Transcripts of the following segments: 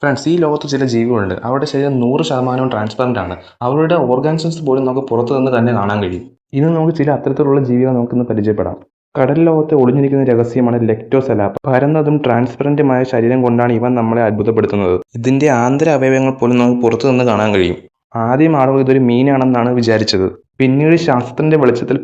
Friends, ഈ ലോകത്ത് ചില ജീവികളുണ്ട്. അവരുടെ ശരീരം 100% ട്രാൻസ്പെറൻ്റ് ആണ്. അവരുടെ ഓർഗാനിസംസ് പോലും നമുക്ക് പുറത്തു നിന്ന് തന്നെ കാണാൻ കഴിയും. ഇന്ന് നമുക്ക് ചില അത്തരത്തിലുള്ള ജീവികളെ നമുക്കിന്ന് പരിചയപ്പെടാം. കടൽ ലോകത്തെ ഒളിഞ്ഞിരിക്കുന്ന രഹസ്യമാണ് ലെക്ടോസെലാപ്പ. പരന്നതും ട്രാൻസ്പെറൻറ്റുമായ ശരീരം കൊണ്ടാണ് ഇവ നമ്മളെ അത്ഭുതപ്പെടുത്തുന്നത്. ഇതിന്റെ ആന്തര അവയവങ്ങൾ പോലും നമുക്ക് പുറത്തു നിന്ന് കാണാൻ കഴിയും. ആദ്യം ആളുകൾ ഇതൊരു മീനാണെന്നാണ് വിചാരിച്ചത്. പിന്നീട് ശാസ്ത്രത്തിന്റെ വെളിച്ചത്തിൽ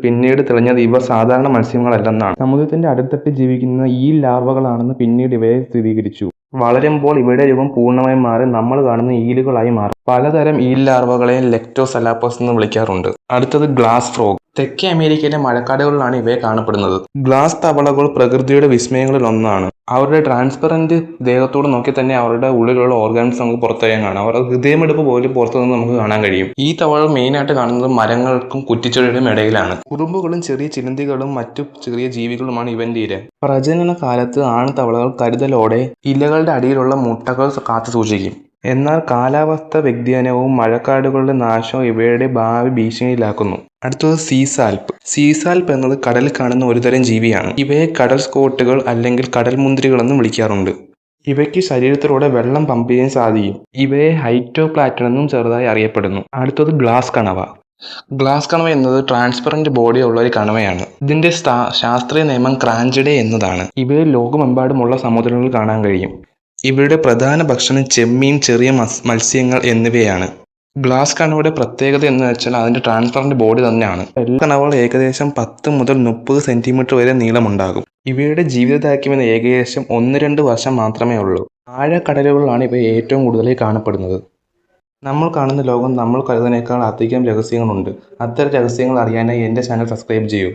തെളിഞ്ഞത് ഇവ സാധാരണ മത്സ്യങ്ങളല്ലെന്നാണ്. സമുദ്രത്തിന്റെ അടിത്തട്ടിൽ ജീവിക്കുന്ന ഈ ലാർവകളാണെന്ന് പിന്നീട് ഇവയെ സ്ഥിരീകരിച്ചു. വളരുമ്പോൾ ഇവയുടെ രൂപം പൂർണ്ണമായും മാറി നമ്മൾ കാണുന്ന ഈലുകളായി മാറും. പലതരം ഈൽ ലാർവകളെ ലെക്ടോസെലാപ്പസ് എന്ന് വിളിക്കാറുണ്ട്. അടുത്തത് ഗ്ലാസ് ഫ്രോഗ്. തെക്കേ അമേരിക്കയിലെ മഴക്കാടുകളിലാണ് ഇവയെ കാണപ്പെടുന്നത്. ഗ്ലാസ് തവളകൾ പ്രകൃതിയുടെ വിസ്മയങ്ങളിൽ ഒന്നാണ്. അവരുടെ ട്രാൻസ്പെറന്റ് ദേഹത്തോട് നോക്കി തന്നെ അവരുടെ ഉള്ളിലുള്ള ഓർഗാൻസ് നമുക്ക് പുറത്തറിയാൻ കാണാം. അവരുടെ ഹൃദയമെടുപ്പ് പോലും പുറത്തുനിന്ന് നമുക്ക് കാണാൻ കഴിയും. ഈ തവളകൾ മെയിനായിട്ട് കാണുന്നത് മരങ്ങൾക്കും കുറ്റിച്ചെടിയുടെയും ഇടയിലാണ്. ഉറുമ്പുകളും ചെറിയ ചിലന്തികളും മറ്റു ചെറിയ ജീവികളുമാണ് ഇവന്റെ ഇര. പ്രജനന കാലത്ത് ആൺതവളകൾ കരുതലോടെ ഇലകളുടെ അടിയിലുള്ള മുട്ടകൾ കാത്തു സൂക്ഷിക്കും. എന്നാൽ കാലാവസ്ഥ വ്യതിയാനവും മഴക്കാടുകളുടെ നാശവും ഇവയുടെ ഭാവി ഭീഷണിയിലാക്കുന്നു. അടുത്തത് സീസാൽപ്പ്. സീസാൽപ്പ് എന്നത് കടലിൽ കാണുന്ന ഒരുതരം ജീവിയാണ്. ഇവയെ കടൽ സ്കോട്ടുകൾ അല്ലെങ്കിൽ കടൽ മുന്തിരികൾ എന്നും വിളിക്കാറുണ്ട്. ഇവയ്ക്ക് ശരീരത്തിലൂടെ വെള്ളം പമ്പ് ചെയ്യാൻ സാധിക്കും. ഇവയെ ഹൈറ്റോപ്ലാറ്റൺ എന്നും ചെറുതായി അറിയപ്പെടുന്നു. അടുത്തത് ഗ്ലാസ് കണവ. ഗ്ലാസ് കണവ എന്നത് ട്രാൻസ്പെറന്റ് ബോഡി ഉള്ള ഒരു കണവയാണ്. ഇതിന്റെ ശാസ്ത്രീയ നിയമം ക്രാഞ്ചിഡെ എന്നതാണ്. ഇവയെ ലോകമെമ്പാടുമുള്ള സമുദ്രങ്ങളിൽ കാണാൻ കഴിയും. ഇവയുടെ പ്രധാന ഭക്ഷണം ചെമ്മീൻ, ചെറിയ മത്സ്യങ്ങൾ എന്നിവയാണ്. ഗ്ലാസ് കണവയുടെ പ്രത്യേകത എന്ന് വെച്ചാൽ അതിന്റെ ട്രാൻസ്പെറന്റ് ബോഡി തന്നെയാണ്. എല്ലാ കണവകളും ഏകദേശം 10 മുതൽ 30 സെന്റിമീറ്റർ വരെ നീളമുണ്ടാകും. ഇവയുടെ ജീവിതദൈർഘ്യം ഏകദേശം 1-2 വർഷം മാത്രമേ ഉള്ളൂ. ആഴക്കടലുകളിലാണ് ഇവ ഏറ്റവും കൂടുതലായി കാണപ്പെടുന്നത്. നമ്മൾ കാണുന്ന ലോകം നമ്മൾ കരുതുന്നതിനേക്കാൾ അധികം രഹസ്യങ്ങളുണ്ട്. അത്തരം രഹസ്യങ്ങൾ അറിയാനായി എൻ്റെ ചാനൽ സബ്സ്ക്രൈബ് ചെയ്യൂ.